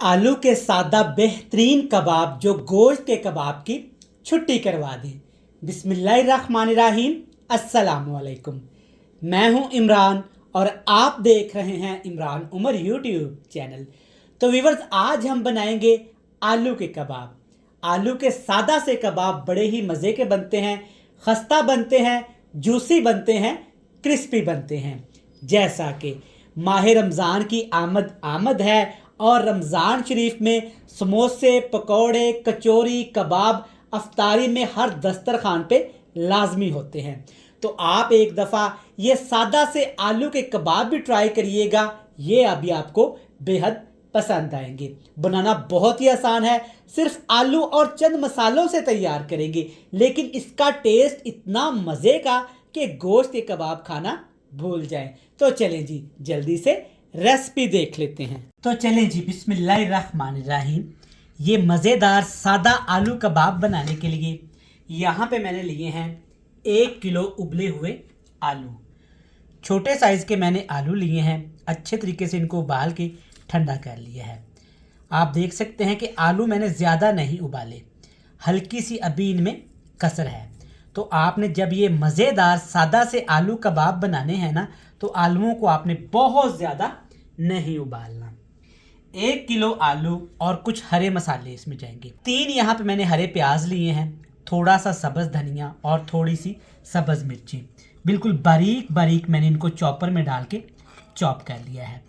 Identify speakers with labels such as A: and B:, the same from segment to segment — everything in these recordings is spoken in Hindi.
A: आलू के सादा बेहतरीन कबाब जो गोश्त के कबाब की छुट्टी करवा दें। बिस्मिल्लाहिर्रहमानिर्रहीम। अस्सलामुअलैकुम। मैं हूं इमरान और आप देख रहे हैं इमरान उमर यूट्यूब चैनल। तो व्यूअर्स, आज हम बनाएंगे आलू के कबाब। आलू के सादा से कबाब बड़े ही मज़े के बनते हैं, खस्ता बनते हैं, जूसी बनते हैं, क्रिस्पी बनते हैं। जैसा कि माह रमज़ान की आमद है और रमज़ान शरीफ में समोसे, पकौड़े, कचौरी, कबाब अफ्तारी में हर दस्तरखान पे लाजमी होते हैं। तो आप एक दफ़ा ये सादा से आलू के कबाब भी ट्राई करिएगा। ये अभी आपको बेहद पसंद आएंगे। बनाना बहुत ही आसान है, सिर्फ आलू और चंद मसालों से तैयार करेंगे, लेकिन इसका टेस्ट इतना मज़े का कि गोश्त के कबाब खाना भूल जाएं। तो चलें जी, जल्दी से रेसिपी देख लेते हैं। तो चलें जी, बिस्मिल्लाहिर्रहमानिर्रहीम। ये मज़ेदार सादा आलू कबाब बनाने के लिए यहाँ पे मैंने लिए हैं 1 किलो उबले हुए आलू। छोटे साइज़ के मैंने आलू लिए हैं। अच्छे तरीके से इनको उबाल के ठंडा कर लिया है। आप देख सकते हैं कि आलू मैंने ज़्यादा नहीं उबाले, हल्की सी अभी इनमें कसर है। तो आपने जब ये मज़ेदार सादा से आलू कबाब बनाने हैं ना, तो आलूओं को आपने बहुत ज़्यादा नहीं उबालना। 1 किलो आलू और कुछ हरे मसाले इसमें जाएंगे। 3 यहाँ पे मैंने हरे प्याज लिए हैं, थोड़ा सा सब्ज़ धनिया और थोड़ी सी सब्ज़ मिर्ची। बिल्कुल बारीक बारीक मैंने इनको चॉपर में डाल के चॉप कर लिया है।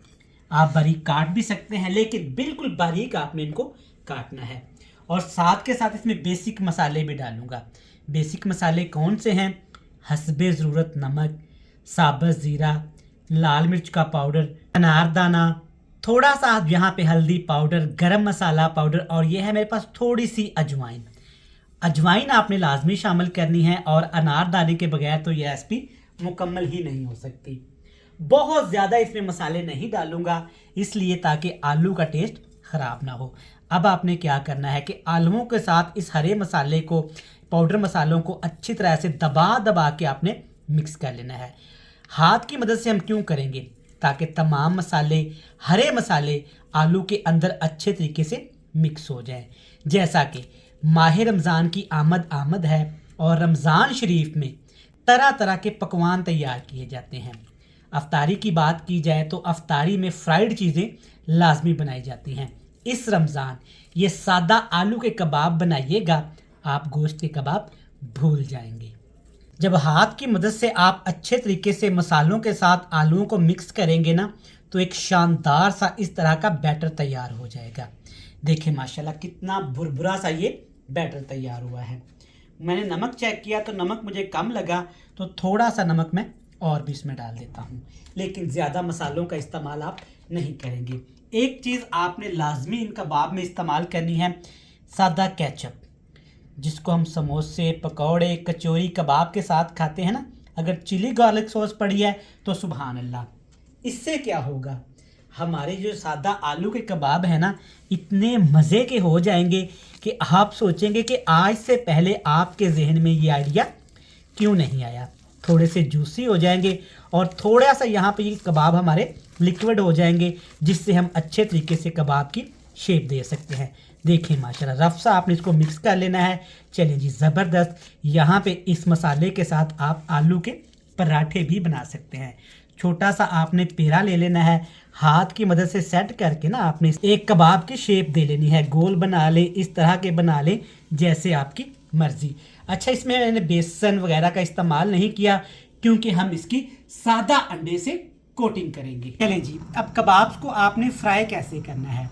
A: आप बारीक काट भी सकते हैं, लेकिन बिल्कुल बारीक आपने इनको काटना है। और साथ के साथ इसमें बेसिक मसाले भी डालूंगा। बेसिक मसाले कौन से हैं? हस्बे ज़रूरत नमक, साबुत ज़ीरा, लाल मिर्च का पाउडर, अनारदाना, थोड़ा सा यहाँ पे हल्दी पाउडर, गरम मसाला पाउडर, और ये है मेरे पास थोड़ी सी अजवाइन। अजवाइन आपने लाजमी शामिल करनी है, और अनारदाने के बगैर तो ये रेसिपी मुकम्मल ही नहीं हो सकती। बहुत ज़्यादा इसमें मसाले नहीं डालूंगा, इसलिए ताकि आलू का टेस्ट ख़राब ना हो। अब आपने क्या करना है कि आलूओं के साथ इस हरे मसाले को, पाउडर मसालों को अच्छी तरह से दबा दबा के आपने मिक्स कर लेना है। हाथ की मदद से हम क्यों करेंगे? ताकि तमाम मसाले, हरे मसाले आलू के अंदर अच्छे तरीके से मिक्स हो जाएं। जैसा कि माह रमज़ान की आमद है और रमज़ान शरीफ में तरह तरह के पकवान तैयार किए जाते हैं। अफ्तारी की बात की जाए तो अफ्तारी में फ्राइड चीज़ें लाजमी बनाई जाती हैं। इस रमज़ान ये सादा आलू के कबाब बनाइएगा, आप गोश्त के कबाब भूल जाएंगे। जब हाथ की मदद से आप अच्छे तरीके से मसालों के साथ आलूओं को मिक्स करेंगे ना, तो एक शानदार सा इस तरह का बैटर तैयार हो जाएगा। देखिए माशाल्लाह कितना भुरभुरा सा ये बैटर तैयार हुआ है। मैंने नमक चेक किया तो नमक मुझे कम लगा, तो थोड़ा सा नमक मैं और भी इसमें डाल देता हूँ, लेकिन ज़्यादा मसालों का इस्तेमाल आप नहीं करेंगे। एक चीज़ आपने लाजमी इन कबाब में इस्तेमाल करनी है, सादा केचप, जिसको हम समोसे, पकौड़े, कचौरी, कबाब के साथ खाते हैं ना। अगर चिली गार्लिक सॉस पड़ी है तो सुभान अल्लाह। इससे क्या होगा, हमारे जो सादा आलू के कबाब है ना, इतने मज़े के हो जाएंगे कि आप सोचेंगे कि आज से पहले आपके जहन में ये आइडिया क्यों नहीं आया। थोड़े से जूसी हो जाएंगे और थोड़ा सा यहाँ पे ये कबाब हमारे लिक्विड हो जाएंगे, जिससे हम अच्छे तरीके से कबाब की शेप दे सकते हैं। देखिए माशाल्लाह, रफ सा आपने इसको मिक्स कर लेना है। चलिए जी, ज़बरदस्त। यहाँ पे इस मसाले के साथ आप आलू के पराठे भी बना सकते हैं। छोटा सा आपने पेड़ा ले लेना है, हाथ की मदद से सेट करके ना आपने एक कबाब की शेप दे लेनी है। गोल बना ले, इस तरह के बना ले, जैसे आपकी मर्ज़ी। अच्छा, इसमें मैंने बेसन वगैरह का इस्तेमाल नहीं किया, क्योंकि हम इसकी सादा अंडे से कोटिंग करेंगे। चलें जी, अब कबाब्स को आपने फ्राई कैसे करना है?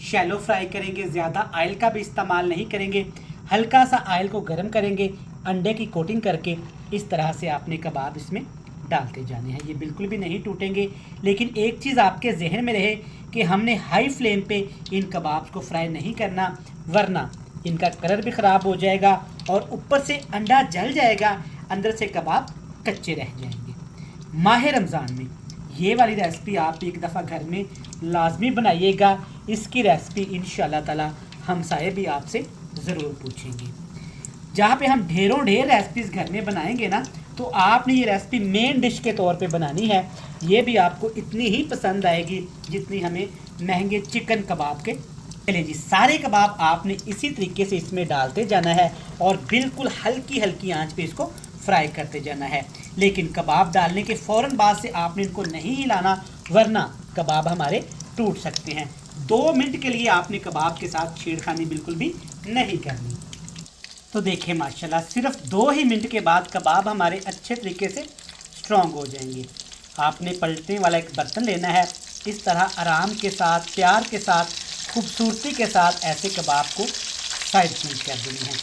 A: शैलो फ्राई करेंगे, ज़्यादा ऑयल का भी इस्तेमाल नहीं करेंगे। हल्का सा ऑयल को गर्म करेंगे, अंडे की कोटिंग करके इस तरह से आपने कबाब इसमें डालते जाने हैं। ये बिल्कुल भी नहीं टूटेंगे। लेकिन एक चीज़ आपके जहन में रहे कि हमने हाई फ्लेम पे इन कबाब्स को फ्राई नहीं करना, वरना इनका कलर भी ख़राब हो जाएगा और ऊपर से अंडा जल जाएगा, अंदर से कबाब कच्चे रह जाएंगे। माह रमज़ान में ये वाली रेसिपी आप एक दफ़ा घर में लाजमी बनाइएगा। इसकी रेसिपी इंशाल्लाह ताला हमसाये भी आपसे ज़रूर पूछेंगे। जहाँ पे हम ढेरों ढेर रेसिपीज़ घर में बनाएंगे ना, तो आपने ये रेसिपी मेन डिश के तौर पे बनानी है। ये भी आपको इतनी ही पसंद आएगी जितनी हमें महंगे चिकन कबाब के चलिए जी, सारे कबाब आपने इसी तरीके से इसमें डालते जाना है और बिल्कुल हल्की हल्की आंच पे इसको फ्राई करते जाना है। लेकिन कबाब डालने के फ़ौरन बाद से आपने इनको नहीं हिलाना, वरना कबाब हमारे टूट सकते हैं। 2 मिनट के लिए आपने कबाब के साथ छेड़खानी बिल्कुल भी नहीं करनी। तो देखिए माशाल्लाह, सिर्फ 2 ही मिनट के बाद कबाब हमारे अच्छे तरीके से स्ट्रॉन्ग हो जाएंगे। आपने पलटने वाला एक बर्तन लेना है, इस तरह आराम के साथ, प्यार के साथ, खूबसूरती के साथ ऐसे कबाब को साइड चेंज कर देनी है।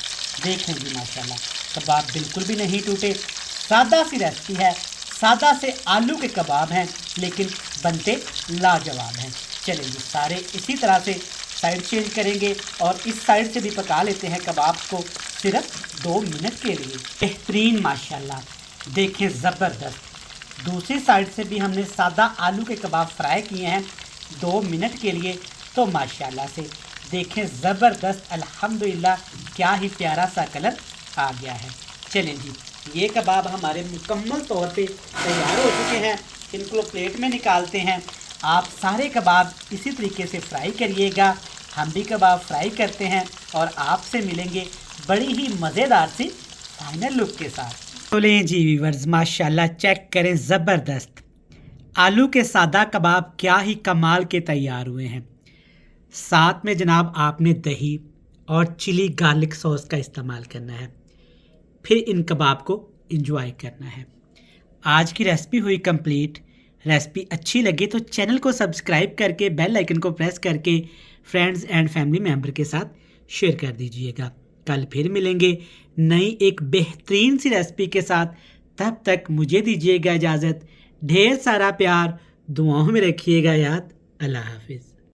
A: देखें जी माशाल्लाह, कबाब बिल्कुल भी नहीं टूटे। सादा सी रेसिपी है, सादा से आलू के कबाब हैं लेकिन बनते लाजवाब हैं। चलिए जी, सारे इसी तरह से साइड चेंज करेंगे और इस साइड से भी पका लेते हैं कबाब को सिर्फ 2 मिनट के लिए। बेहतरीन माशाल्लाह, देखें ज़बरदस्त। दूसरी साइड से भी हमने सादा आलू के कबाब फ्राई किए हैं 2 मिनट के लिए। तो माशाल्लाह से देखें ज़बरदस्त, अल्हम्दुलिल्लाह क्या ही प्यारा सा कलर आ गया है। चलें जी, ये कबाब हमारे मुकम्मल तौर पे तैयार हो चुके हैं। इनको प्लेट में निकालते हैं। आप सारे कबाब इसी तरीके से फ्राई करिएगा। हम भी कबाब फ्राई करते हैं और आपसे मिलेंगे बड़ी ही मज़ेदार सी फाइनल लुक के साथ। तो लें जी व्यूअर्स, माशाल्लाह चेक करें, ज़बरदस्त आलू के सादा कबाब क्या ही कमाल के तैयार हुए हैं। साथ में जनाब आपने दही और चिली गार्लिक सॉस का इस्तेमाल करना है, फिर इन कबाब को एंजॉय करना है। आज की रेसिपी हुई कंप्लीट। रेसिपी अच्छी लगी तो चैनल को सब्सक्राइब करके बेल आइकन को प्रेस करके फ्रेंड्स एंड फैमिली मेम्बर के साथ शेयर कर दीजिएगा। कल फिर मिलेंगे नई एक बेहतरीन सी रेसिपी के साथ। तब तक मुझे दीजिएगा इजाज़त। ढेर सारा प्यार दुआओं में रखिएगा याद। अल्लाह हाफिज़।